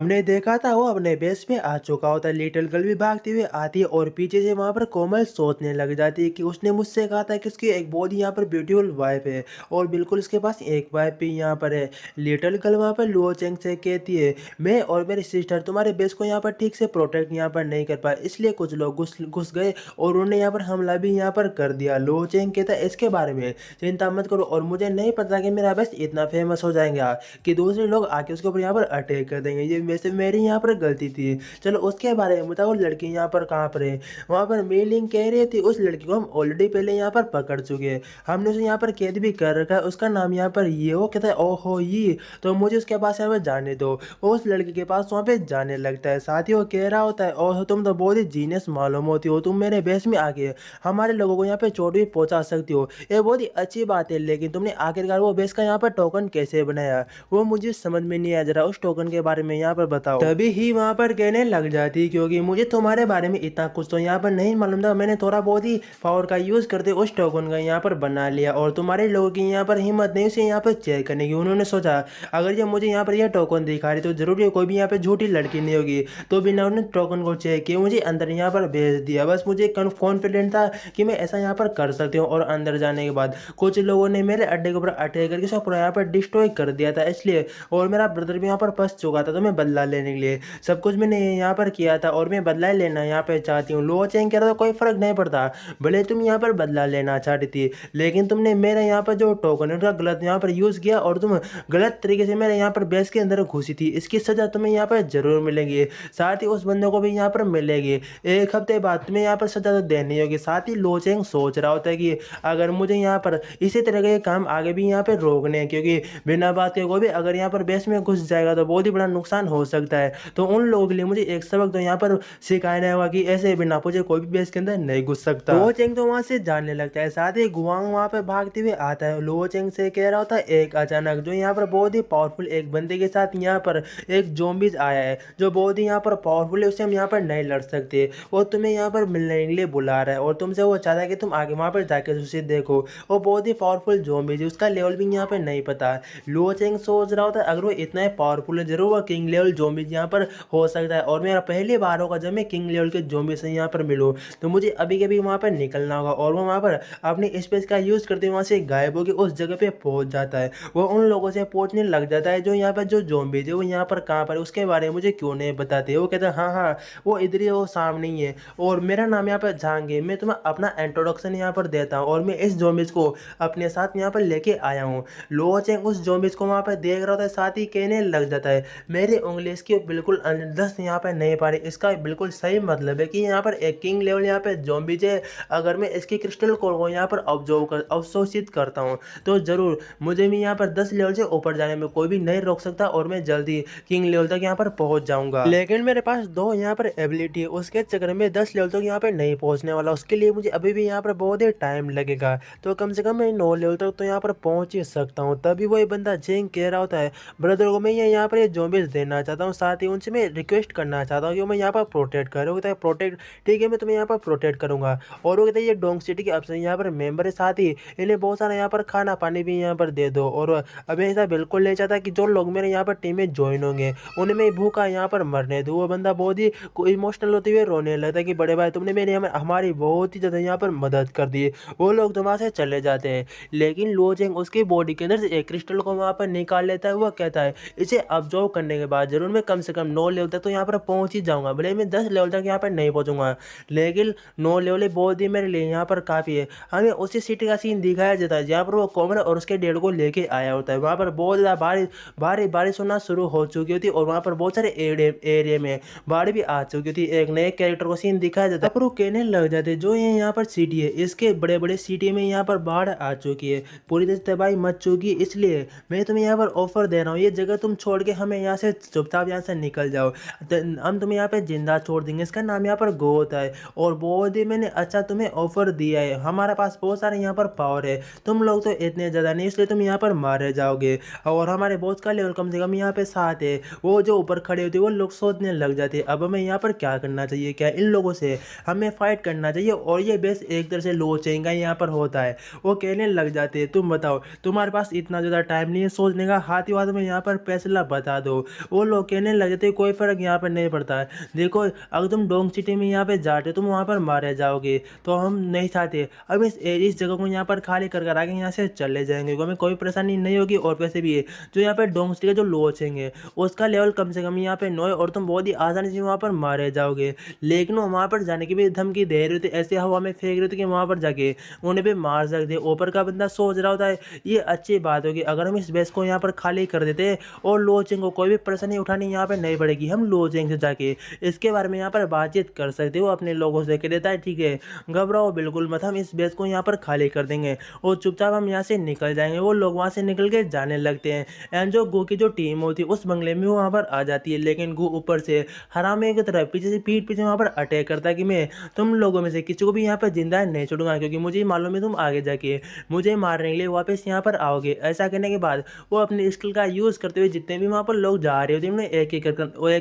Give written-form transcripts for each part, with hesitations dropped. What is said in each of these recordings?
हमने देखा था वो अपने बेस में आ चुका होता है। लिटिल गर्ल भी भागती हुई आती है और पीछे से वहां पर कोमल सोचने लग जाती है कि उसने मुझसे कहा था कि उसकी एक बहुत ही यहाँ पर ब्यूटीफुल वाइफ है और बिल्कुल उसके पास एक वाइफ भी यहाँ पर है। लिटिल गर्ल वहां पर लुओ चेंग से कहती है, मैं और मेरी सिस्टर तुम्हारे बेस को यहाँ पर ठीक से प्रोटेक्ट यहाँ पर नहीं कर पाए, इसलिए कुछ लोग घुस घुस गए और उन्होंने यहाँ पर हमला भी यहाँ पर कर दिया। लुओ चेंग कहता है इसके बारे में चिंता मत करो और मुझे नहीं पता कि मेरा बेस इतना फेमस हो जाएगा कि दूसरे लोग आके उसके ऊपर यहाँ पर अटैक कर देंगे। ये वैसे मेरी यहाँ पर गलती थी। चलो उसके बारे में बताओ, लड़की यहाँ पर कहाँ पर है? वहाँ पर मेलिंग कह रही थी उस लड़की को हम ऑलरेडी पहले यहाँ पर पकड़ चुके हैं, हमने उसे यहाँ पर कैद भी कर रखा है, उसका नाम यहाँ पर ये हो कहता है ओहो ये, तो मुझे उसके पास यहाँ पर जाने दो। वो उस लड़की के पास वहाँ पे जाने लगता है, साथ ही वो कह रहा होता है ओहो तुम तो बहुत ही जीनियस मालूम होती हो, तुम मेरे बेस में आके हमारे लोगों को यहाँ पे चोट भी पहुंचा सकती हो, ये बहुत ही अच्छी बात है, लेकिन तुमने आखिरकार वो बेस का यहाँ पर टोकन कैसे बनाया वो मुझे समझ में नहीं आया, जरा उस टोकन के बारे में यहाँ पर बताओ। तभी ही वहाँ पर कहने लग जाती क्योंकि मुझे तुम्हारे बारे में इतना कुछ तो यहाँ पर नहीं मालूम था, मैंने थोड़ा बहुत ही पावर का यूज़ करते उस टोकन का यहाँ पर बना लिया और तुम्हारे लोगों की यहाँ पर हिम्मत नहीं उसे यहाँ पर चेक करने की। उन्होंने सोचा अगर ये मुझे यहाँ पर यह टोकन दिखा रही तो जरूर ये कोई भी यहाँ पे झूठी लड़की नहीं होगी, तो बिना उन्होंने टोकन को चेक किए मुझे अंदर यहाँ पर भेज दिया। बस मुझे कॉन्फिडेंट था कि मैं ऐसा यहाँ पर कर सकती हूँ और अंदर जाने के बाद कुछ लोगों ने मेरे अड्डे के ऊपर अटैक करके सब पूरा यहाँ पर डिस्ट्रॉय कर दिया था, इसलिए और मेरा ब्रदर भी यहाँ पर फंस चुका था, तो मैं बदला लेने के लिए सब कुछ मैंने यहाँ पर किया था और मैं बदला लेना यहाँ पे चाहती हूँ। लो चेंग कह रहा था कोई फर्क नहीं पड़ता, भले तुम यहाँ पर बदला लेना चाहती थी लेकिन तुमने मेरा यहाँ पर जो टोकन है उसका गलत यहाँ पर यूज़ किया और तुम गलत तरीके से मेरे यहाँ पर बेस के अंदर घुसी थी, इसकी सज़ा तुम्हें यहाँ पर जरूर मिलेगी, साथ ही उस बंदे को भी यहाँ पर मिलेगी। एक हफ्ते बाद तुम्हें यहाँ पर सज़ा तो देनी होगी। साथ ही लो चेंग सोच रहा होता है कि अगर मुझे यहाँ पर इसी तरह के काम आगे भी यहाँ पे रोकने हैं, क्योंकि बिना बात के कोई भी अगर यहाँ पर बेस में घुस जाएगा तो बहुत ही बड़ा नुकसान हो सकता है, तो उन लोगों के लिए मुझे एक सबक तो यहाँ पर सिखाना होगा कि ऐसे बिना पूछे कोई भी बेस के अंदर नहीं घुस सकता। लो चेंग तो वहां से जाने लगता है, साथ ही गुआंग वहां पे भागते हुए आता है। लो चेंग से कह रहा होता है एक अचानक जो यहाँ पर बहुत ही पावरफुल एक बंदे के साथ यहाँ पर एक जोम्बीज आया है जो बहुत ही यहाँ पर पावरफुल है, उससे हम यहाँ पर नहीं लड़ सकते, वो तुम्हें यहाँ पर मिलने के लिए बुला रहा है और तुमसे वो चाहता है कि तुम आगे वहां पर जाकर उसे देखो, वो बहुत ही पावरफुल जोम्बीज है, उसका लेवल भी यहाँ पर नहीं पता। लो चेंग सोच रहा होता है अगर वो इतना पावरफुल है जरूर वो किंग लेवल जोम्बीज यहाँ पर हो सकता है और मेरा पहली बार होगा जब मैं किंग लेवल के जोम्बी से यहाँ पर मिलूँ, तो मुझे अभी के भी वहाँ पर निकलना होगा और वो वहाँ पर अपनी स्पेस का यूज़ करते हुए वहाँ से गायब होकर उस जगह पे पहुँच जाता है। वो उन लोगों से पूछने लग जाता है जो यहाँ पर जो जोम्बीज है वो यहाँ पर कहाँ पर है, उसके बारे में मुझे क्यों नहीं बताते। वो कहते हैं हाँ हाँ वो इधर ही है, वो सामने ही है और मेरा नाम यहाँ पर झांग है, मैं तुम्हें अपना इंट्रोडक्शन यहाँ पर देता हूँ और मैं इस जोम्बीज को अपने साथ यहाँ पर लेके आया हूँ। लो चेंग उस जोम्बीज को वहाँ पर देख रहा होता है, साथ ही कहने लग जाता है मेरी उंगली इसकी बिल्कुल दस्त यहाँ पर नहीं पा रही, इसका बिल्कुल सही मतलब है कि यहाँ पर एक किंग लेवल यहाँ पे जोम्बीज है, अगर मैं इसकी क्रिस्टल कोर को यहाँ पर अवशोषित करता हूँ तो ज़रूर मुझे भी यहाँ पर 10 लेवल से ऊपर जाने में कोई भी नहीं रोक सकता और मैं जल्दी किंग लेवल तक यहाँ पर पहुँच जाऊँगा। लेकिन मेरे पास दो यहाँ पर एबिलिटी है, उसके चक्कर में 10 लेवल तक यहाँ पर नहीं पहुँचने वाला, उसके लिए मुझे अभी भी यहाँ पर बहुत ही टाइम लगेगा, तो कम से कम मैं 9 लेवल तक तो यहाँ पर पहुँच ही सकता हूँ। तभी वही बंदा जेंग कह रहा होता है ब्रदर को मैं यहाँ पर ये जोम्बीज देना चाहता हूँ, साथ ही उनसे मैं रिक्वेस्ट करना चाहता हूँ कि मैं यहाँ पर प्रोटेक्ट करूँ, कहता है प्रोटेक्ट ठीक है मैं तुम्हें यहाँ पर प्रोटेक्ट करूँगा। और वो कहते हैं ये डोंग सिटी के अफसर यहाँ पर मेंबर है, साथ ही इन्हें बहुत सारा यहाँ पर खाना पानी भी यहाँ पर दे दो और अभी ऐसा बिल्कुल नहीं चाहता कि जो लोग मेरे यहाँ पर टीम में ज्वाइन होंगे उन्हें मैं भूखा यहाँ पर मरने दूँ। वो बंदा बहुत ही इमोशनल होते हुए रोने लगता है कि बड़े भाई तुमने मेरे हमारी बहुत ही ज़्यादा यहाँ पर मदद कर दी। वो लोग तो वहाँ से चले जाते हैं लेकिन लो चेंग उसकी बॉडी के अंदर से एक क्रिस्टल को वहाँ पर निकाल लेता है। वो कहता है इसे ऑब्जर्व करने के बाद जरूर मैं कम से कम 9 लेवल तक तो यहाँ पर पहुँच ही जाऊँगा, भले मैं 10 लेवल तक यहाँ पर नहीं पहुँचूंगा लेकिन 9 लेवल बहुत ही मेरे लिए यहाँ पर काफ़ी है। हमें उसी सिटी का सीन दिखाया जाता है जहाँ पर वो कोमल और उसके डेड को लेके आया होता है, वहाँ पर बहुत ज़्यादा बारिश होना शुरू हो चुकी होती और वहाँ पर बहुत सारे एरिया में बाढ़ भी आ चुकी थी। एक नए कैरेक्टर को सीन दिखाया जाता है पर वो कहने लग जाते जो ये यहाँ पर सिटी है इसके बड़े बड़े सिटी में यहाँ पर बाढ़ आ चुकी है, पूरी तरह तबाही मच चुकी है, इसलिए मैं तुम्हें यहाँ पर ऑफर दे रहा हूँ ये जगह तुम छोड़ के हमें यहाँ से चुपचाप यहाँ से निकल जाओ, हम तुम्हें यहाँ पे जिंदा छोड़ देंगे। इसका नाम यहाँ पर गो होता है और बहुत ही मैंने अच्छा तुम्हें ऑफर दिया है, हमारे पास बहुत सारे यहाँ पर पावर है, तुम लोग तो इतने ज़्यादा नहीं इसलिए तुम यहाँ पर मारे जाओगे और हमारे बॉस का लेवल कम से कम यहाँ पे 7 है। वो जो ऊपर खड़े होते वो लोग सोचने लग जाते अब हमें यहाँ पर क्या करना चाहिए, क्या इन लोगों से हमें फाइट करना चाहिए और ये बेस एक तरह से लो चेंगा यहाँ पर होता है। वो कहने लग जाते हैं तुम बताओ तुम्हारे पास इतना ज़्यादा टाइम नहीं है सोचने का, हाथ ही हाथ में यहाँ पर फैसला बता दो। वो वो लोग कहने लग जाते कोई फ़र्क यहाँ पर नहीं पड़ता है। देखो अगर तुम डोंग सिटी में यहाँ पे जाते हो तुम वहाँ पर मारे जाओगे, तो हम नहीं चाहते। अब इस जगह को यहाँ पर खाली कर आगे यहाँ से चले जाएँगे, क्योंकि हमें कोई परेशानी नहीं होगी। और वैसे भी है जो यहाँ पे डोंग सिटी के जो लोच हैंगे उसका लेवल कम से कम यहाँ पे 9 है, और तुम बहुत ही आसानी से वहाँ पर मारे जाओगे। लेकिन वो वहाँ पर जाने की भी धमकी दे रहे थे, ऐसे हवा में फेंक रहे थे कि वहाँ पर जाके उन्हें भी मार सकते। ऊपर का बंदा सोच रहा होता है ये अच्छी बात होगी अगर हम इस बेस को यहाँ पर खाली कर देते और लोचिंग को कोई भी परेशानी उठानी यहाँ पर नहीं पड़ेगी। हम लोचिंग से जाके इसके बारे में यहाँ पर बातचीत कर सकते हो अपने लोगों से, कह देता है ठीक है घबराओ बिल्कुल मत, हम इस बेस को यहाँ पर खाली कर देंगे और चुपचाप हम यहाँ से निकल जाएंगे। वो लोग वहाँ से निकल के जाने लगते हैं। एंड जो गो की जो टीम होती है उस बंगले में वो वहाँ पर आ जाती है, लेकिन गो ऊपर से हरामे की तरह पीछे से पीठ पीछे वहाँ पर अटैक करता है कि मैं तुम लोगों में से किसी को भी यहाँ पर जिंदा नहीं छोड़ूंगा, क्योंकि मुझे मालूम है तुम आगे जाके मुझे मारने के लिए वापस यहाँ पर आओगे। ऐसा कहने के बाद वो अपनी स्किल का यूज़ करते हुए जितने भी वहाँ पर लोग जा रहे होते हैं उन्हें एक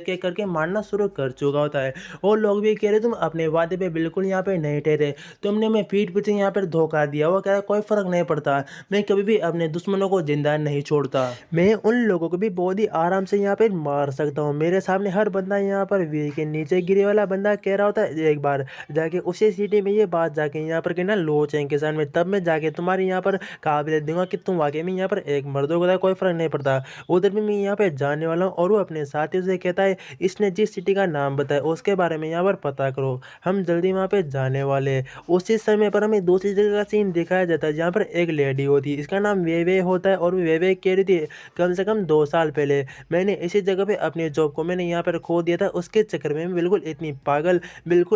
एक करके मारना शुरू कर चुका होता है। और लोग भी कह रहे तुम अपने वादे पे बिल्कुल यहाँ पे नहीं ठहरे, तुमने मैं पीठ पीछे यहाँ पर धोखा दिया। वो कह रहा कोई फर्क नहीं पड़ता, मैं कभी भी अपने दुश्मनों को जिंदा नहीं छोड़ता, मैं उन लोगों को भी बहुत ही आराम से यहाँ पे मार सकता हूँ। मेरे सामने हर बंदा यहाँ पर वीर के नीचे गिरे वाला बंदा कह रहा होता है एक बार जाके उसी सिटी में ये बात जाके यहाँ पर कहना लोच है किसान में, तब मैं जाके तुम्हारी यहाँ पर काबिलियत दूंगा कि तुम वाकई में यहाँ पर एक मर्द हो, कोई फर्क नहीं पड़ता। उधर भी मैं यहाँ पे जाने वाला हूँ। और वो अपने साथियों से कहता है इसने जिस सिटी का नाम बताया उसके बारे में यहाँ पर पता करो, हम जल्दी वहाँ पे जाने वाले। उसी समय पर हमें दूसरी जगह का सीन दिखाया जाता है जहाँ पर एक लेडी होती है, इसका नाम वे होता है। और वे कह रही थी कम से कम 2 साल पहले मैंने इसी जगह पे अपने जॉब को मैंने यहाँ पर खो दिया था, उसके चक्कर में बिल्कुल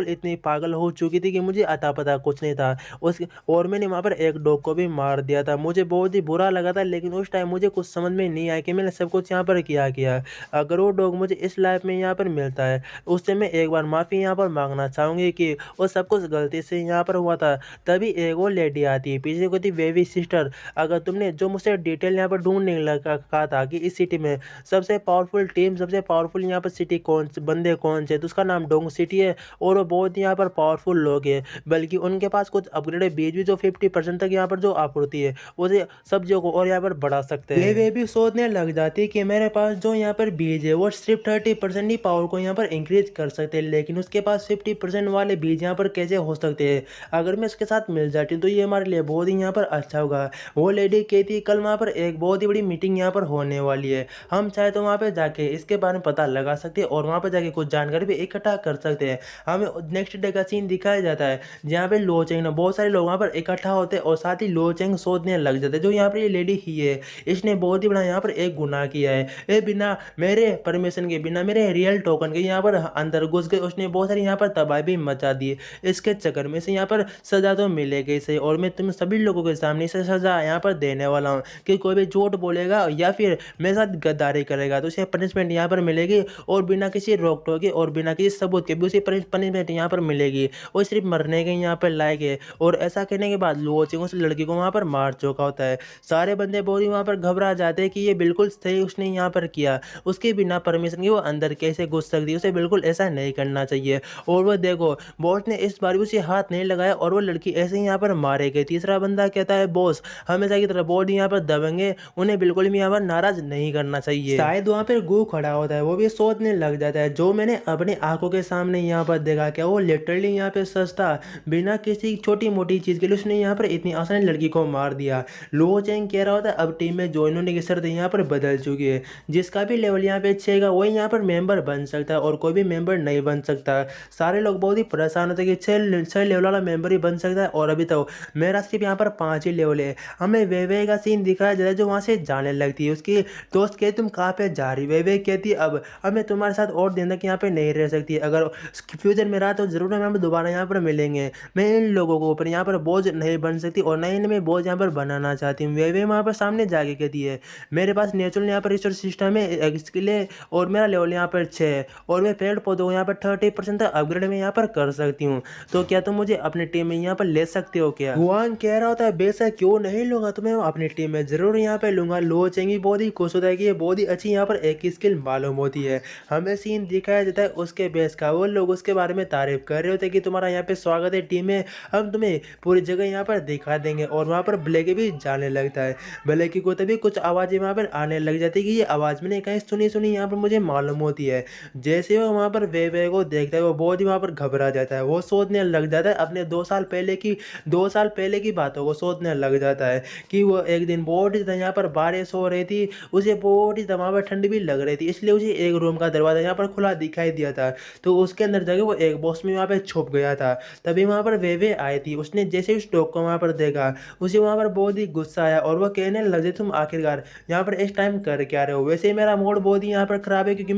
इतनी पागल हो चुकी थी कि मुझे अता पता कुछ नहीं था। उस और मैंने वहाँ पर एक डॉग को भी मार दिया था, मुझे बहुत ही बुरा लगा था, लेकिन उस टाइम मुझे कुछ समझ में नहीं आया कि मैंने सब कुछ यहाँ पर किया। अगर वो डॉग मुझे इस लाइफ में यहाँ पर मिलता है उससे मैं एक बार माफ़ी यहाँ पर मांगना चाहूँगी कि वो सब कुछ गलती से यहाँ पर हुआ था। तभी एक और लेडी आती है पीछे को थी वेवी सिस्टर, अगर तुमने जो मुझसे डिटेल यहाँ पर ढूंढने लगा कहा था कि इस सिटी में सबसे पावरफुल टीम सबसे पावरफुल यहाँ पर सिटी कौन से बंदे कौन से, तो उसका नाम डोंग सिटी है। और वो बहुत यहाँ पर पावरफुल लोग हैं, बल्कि उनके पास कुछ अपग्रेडेड बीज भी जो 50% तक यहाँ पर जो आपूर्ति है उसे सब्जियों को और यहाँ पर बढ़ा सकते हैं। वे भी सोचने लग जाती है कि मेरे पास जो यहाँ पर बीज है वो सिर्फ 30% ही पावर को यहाँ पर इंक्रीज कर सकते हैं, लेकिन उसके पास 50% वाले बीज यहाँ पर कैसे हो सकते हैं। अगर मैं इसके साथ मिल जाती हूँ तो ये हमारे लिए बहुत ही यहाँ पर अच्छा होगा। वो लेडी कहती है कल वहाँ पर एक बहुत ही बड़ी मीटिंग यहाँ पर होने वाली है, हम चाहे तो वहाँ पर जाके इसके बारे में पता लगा सकते हैं और वहाँ पर जाके कुछ जानकारी भी इकट्ठा कर सकते हैं। हमें नेक्स्ट डे का सीन दिखाया जाता है जहाँ पे लो चेंग बहुत सारे लोग वहाँ पर इकट्ठा होते हैं और साथ ही लो चेंग सोचने लग जाते हैं जो यहाँ पर ये लेडी ही है इसने बहुत ही बड़ा यहाँ पर एक गुनाह किया है, ये बिना मेरे परमिशन के बिना मेरे रियल टोकन के यहाँ पर अंदर घुस गए, उसने बहुत सारी यहाँ पर तबाही भी मचा दी। इसके चक्कर में से यहाँ पर सजा तो मिलेगी सही, और मैं तुम सभी लोगों के सामने से सजा यहाँ पर देने वाला हूँ कि कोई भी झूठ बोलेगा या फिर मेरे साथ गद्दारी करेगा तो उसे पनिशमेंट यहाँ पर मिलेगी, और बिना किसी रोक टोक के और बिना किसी सबूत के भी उसे पनिशमेंट यहाँ पर मिलेगी। वो सिर्फ मरने के यहाँ पर लायक है। और ऐसा कहने के बाद लो चेंग उस लड़की को वहाँ पर मार चुका होता है। सारे बंदे बहुत ही वहाँ पर घबरा जाते हैं कि ये बिल्कुल सही उसने यहाँ पर किया, उसके बिना परमिशन के वो अंदर कैसे घुस सकती है, उसे बिल्कुल ऐसा नहीं करना चाहिए। और वो देखो बॉस ने इस बार भी उसे हाथ नहीं लगाया और वो लड़की ऐसे ही यहाँ पर मारे गई। तीसरा बंदा कहता है बॉस हमेशा की तरह बॉडी यहाँ पर दबेंगे, उन्हें बिल्कुल भी यहाँ पर नाराज नहीं करना चाहिए। शायद वहाँ पर गू खड़ा होता है, वो भी सोचने लग जाता है जो मैंने अपनी आंखों के सामने यहाँ पर देखा क्या वो लिटरली यहाँ पे सस्ता बिना किसी छोटी मोटी चीज के लिए उसने यहाँ पर इतनी आसानी लड़की को मार दिया। लो चेंग कह रहा होता है अब टीम में ज्वाइन होने की शर्त यहाँ पर बदल चुकी है, जिसका भी लेवल यहाँ पे छेगा वही यहाँ पर मेंबर बन सकता है और कोई भी मेंबर नहीं बन सकता। सारे लोग बहुत ही परेशान होते हैं कि 6 लेवल वाला मेंबर ही बन सकता है और अभी तो मेरा सिर्फ यहाँ पर 5 ही लेवल है। हमें वे का सीन दिखाया जाता है जो वहाँ से जाने लगती है, उसकी दोस्त कहती तुम कहाँ पे जा रही, वे कहती अब हमें तुम्हारे साथ और दिन तक यहाँ पे नहीं रह सकती, अगर फ्यूचर में रहा तो जरूर हम दोबारा यहाँ पर मिलेंगे। मैं इन लोगों को ऊपर यहाँ पर बोझ नहीं बन सकती और ना इनमें बोझ यहाँ पर बनाना चाहती हूँ। वे वहाँ पर सामने जाके कहती है मेरे पास नेचुरल यहाँ पर रिसोर्स सिस्टम है इसके लिए और मेरा लेवल यहाँ पर 6 है और मैं पेड़ पौधों को यहाँ पर 30% तक अपग्रेड में यहाँ पर कर सकती हूँ, तो क्या तुम मुझे अपनी टीम में यहाँ पर ले सकते हो क्या। गुआन कह रहा होता है बेशक क्यों नहीं लूंगा, तुम्हें अपनी टीम में जरूर यहाँ पे लूंगा। लो चेंगी बहुत ही खुश होता है कि ये बहुत ही अच्छी यहाँ पर एक स्किल मालूम होती है। हमें सीन दिखाया जाता है उसके बेस का, वो लोग उसके बारे में तारीफ कर रहे होते हैं कि तुम्हारा यहाँ पे स्वागत है टीम में, हम तुम्हें पूरी जगह यहाँ पर दिखा देंगे। और वहाँ पर ब्लैक भी जाने लगता है, ब्लैक को तभी कुछ आवाज़ें वहाँ पर आने लग जाती है कि ये आवाज़ मैंने कहीं सुनी सुनी यहाँ पर मुझे मालूम होती है। जैसे वो वहाँ पर वे को देखता है वो बहुत ही वहाँ पर घबरा जाता है, वो सोचने लग जाता है अपने 2 साल पहले की बातों को सोचने लग जाता है कि वो एक दिन बहुत ही यहाँ पर बारिश हो रही थी, उसे बहुत ही वहाँ पर ठंड भी लग रही थी, इसलिए उसे एक रूम का दरवाज़ा यहाँ पर खुला दिखाई दिया था। तो उसके अंदर जाके वो एक बॉक्स में वहाँ पे छुप गया था। तभी वहाँ पर वे आई थी, उसने जैसे उस डॉग को वहाँ पर देखा, उसे वहाँ पर बहुत ही गुस्सा आया और वो कहने लगे तुम आखिरकार यहाँ पर इस टाइम कर क्या रहे हो। वैसे ही मेरा मूड बहुत ही यहाँ पर ख़राब है क्योंकि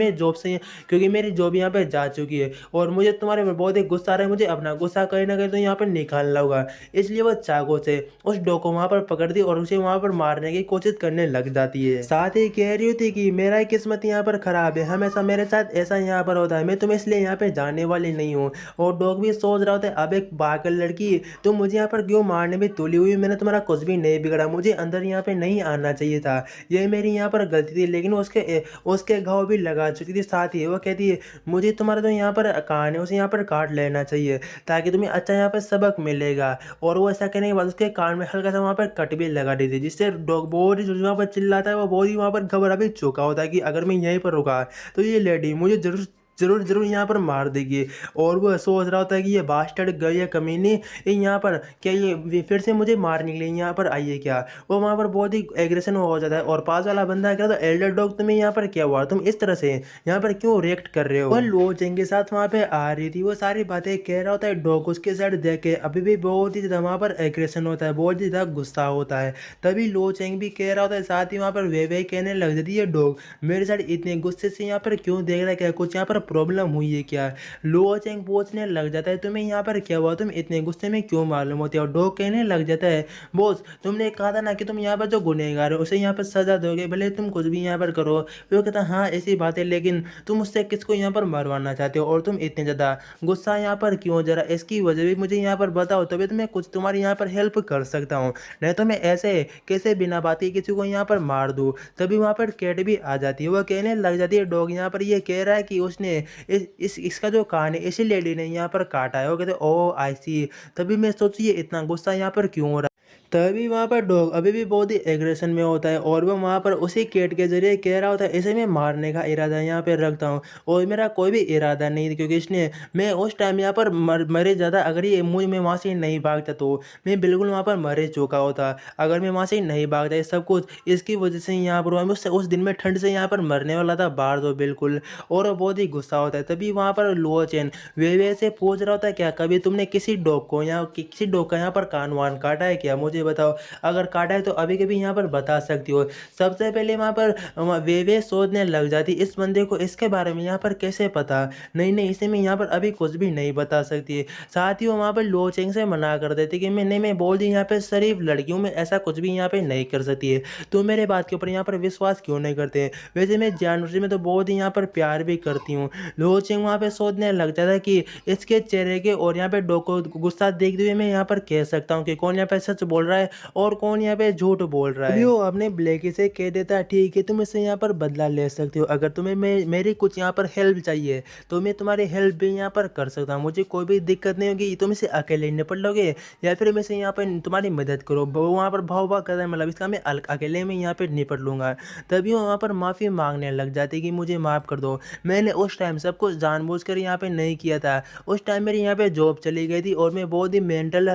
मेरी जॉब यहाँ पे जा चुकी है और मुझे तुम्हारे ऊपर बहुत ही गुस्सा आ रहा है, मुझे अपना गुस्सा कहीं न कहीं तो यहाँ पर निकालना होगा। इसलिए वो चाकू से उस डॉग को वहाँ पर पकड़ दी और उसे वहाँ पर मारने की कोशिश करने लग जाती है। साथ ही कह रही होती कि मेरा ही किस्मत यहाँ पर ख़राब है, हमेशा मेरे साथ ऐसा यहाँ पर होता है, मैं तुम्हें इसलिए यहाँ पे जाने वाली नहीं हूँ। और डॉग भी सोच रहा होता है अब एक पागल लड़की तुम मुझे यहाँ पर क्यों मारने में तुली हुई, मैंने तुम्हारा कुछ भी नहीं बिगड़ा, मुझे अंदर यहाँ पे नहीं आना चाहिए था, ये मेरी यहाँ पर गलती थी। लेकिन उसके घाव भी लगा चुकी थी। साथ ही वो कहती है मुझे तुम्हारा जो यहाँ पर कान है उसे यहाँ पर काट लेना चाहिए ताकि तुम्हें अच्छा यहाँ पर सबक मिलेगा। और वो ऐसा कहने के बाद उसके कान में हल्का सा वहाँ पर कट भी लगा दी थी, जिससे डॉग बहुत ही वहाँ पर चिल्लाता है, वो बहुत ही वहाँ पर घबरा भी चुका होता है कि अगर मैं यहीं पर रुका तो ये लेडी मुझे जरूर ज़रूर ज़रूर यहाँ पर मार देगी। और वो सोच रहा होता है कि ये बास्टर्ड गई है कमीनी, ये यहाँ पर क्या ये फिर से मुझे मारने के लिए यहाँ पर आई है क्या। वो वहाँ पर बहुत ही एग्रेशन हो जाता है और पास वाला बंदा कह रहा था एल्डर डॉग तुम्हें यहाँ पर क्या हुआ, तुम इस तरह से यहाँ पर क्यों रिएक्ट कर रहे हो। वो लो चेंग के साथ वहाँ पे आ रही थी, वो सारी बातें कह रहा होता है। डॉग उसके साइड देख के अभी भी बहुत ही ज़्यादा वहाँ पर एग्रेशन होता है, बहुत ही ज़्यादा गुस्सा होता है। तभी लो चेंग भी कह रहा होता है, साथ ही वहाँ पर वे कहने लग जाती है डॉग मेरे साइड इतने गुस्से से यहाँ पर क्यों देख रहा है, क्या कुछ यहाँ पर प्रॉब्लम हुई है क्या। लो चेंग पूछने लग जाता है तुम्हें यहाँ पर क्या हुआ, तुम इतने गुस्से में क्यों मालूम होते हो। डॉग कहने लग जाता है बॉस तुमने कहा था ना कि तुम यहाँ पर जो गुनहगार हो उसे यहाँ पर सजा दोगे, भले तुम कुछ भी यहाँ पर करो। वो कहता हाँ ऐसी बात है, लेकिन तुम उससे किसको यहाँ पर मरवाना चाहते हो और तुम इतने ज़्यादा गुस्सा यहाँ पर क्यों, जरा इसकी वजह भी मुझे यहाँ पर बताओ, तभी तो मैं कुछ तुम्हारी यहाँ पर हेल्प कर सकता हूँ, नहीं तो मैं ऐसे कैसे बिना बात के किसी को यहाँ पर मार दूँ। तभी वहाँ पर कैट भी आ जाती है, वो कहने लग जाती है डॉग यहाँ पर ये कह रहा है कि उसने इसका जो कान है इसी लेडी ने यहाँ पर काटा है। वो कहते ओ आई सी। तभी मैं सोची ये इतना गुस्सा यहाँ पर क्यों हो रहा है। तभी वहाँ पर डॉग अभी भी बहुत ही एग्रेशन में होता है और वो वहाँ पर उसी कैट के जरिए कह रहा होता है इसे मैं मारने का इरादा यहाँ पे रखता हूँ और मेरा कोई भी इरादा नहीं, क्योंकि इसने मैं उस टाइम यहाँ पर मरे ज़्यादा, अगर ये मुझ में वहाँ से नहीं भागता तो मैं बिल्कुल वहाँ पर मरे चुका होता। अगर मैं वहाँ से नहीं भागता ये सब कुछ इसकी वजह से यहाँ पर हुआ, मैं उस दिन में ठंड से यहाँ पर मरने वाला था बाहर दो बिल्कुल। और वो बहुत ही गुस्सा होता है। तभी वहाँ पर लो चैन वे से पूछ रहा होता है क्या कभी तुमने किसी डॉग को किसी डॉग का यहाँ पर कान वान काटा है क्या, मुझे बताओ, अगर काटा है तो अभी कभी यहाँ पर बता सकती हो। सबसे पहले वहाँ पर वे सोचने लग जाती इस बंदे को इसके बारे में यहाँ पर कैसे पता, नहीं नहीं इसे मैं यहाँ पर अभी कुछ भी नहीं बता सकती। साथ ही वो वहाँ पर लो चेंग से मना कर देती कि मैं बोल दी यहाँ पे शरीफ लड़की हूँ, मैं ऐसा कुछ भी यहाँ पे नहीं कर सकती है, तो मेरे बात के ऊपर यहाँ पर विश्वास क्यों नहीं करते। वैसे मैं जानवर से मैं तो बहुत ही यहाँ पर प्यार भी करती हूँ। लो चेंग वहाँ पे सोचने लग जाता है कि इसके चेहरे के और यहाँ पे डॉग को गुस्सा देखते हुए मैं यहाँ पर कह सकता हूँ कि कौन यहाँ पे सच बोल रहा है और कौन यहाँ पे झूठ बोल रहा है। अभी वो अपने ब्लैकी से कह देता है ठीक है तुम इससे यहाँ पर बदला ले सकते हो, अगर तुम्हें मेरी कुछ यहाँ पर हेल्प चाहिए तो मैं तुम्हारी हेल्प भी यहाँ पर कर सकता हूँ, मुझे कोई भी दिक्कत नहीं होगी, तुम इसे अकेले निपट लोगे या फिर मैं इसे यहाँ पर तुम्हारी मदद करो। वहाँ पर भाव भाव करता है, मतलब इसका मैं अकेले में यहाँ पर निपट लूँगा। तभी वो वहाँ पर माफ़ी मांगने लग जाती कि मुझे माफ़ कर दो, मैंने उस टाइम सब कुछ जानबूझकर यहाँ पे नहीं किया था, उस टाइम मेरी यहाँ पे जॉब चली गई थी और मैं बहुत ही मेंटल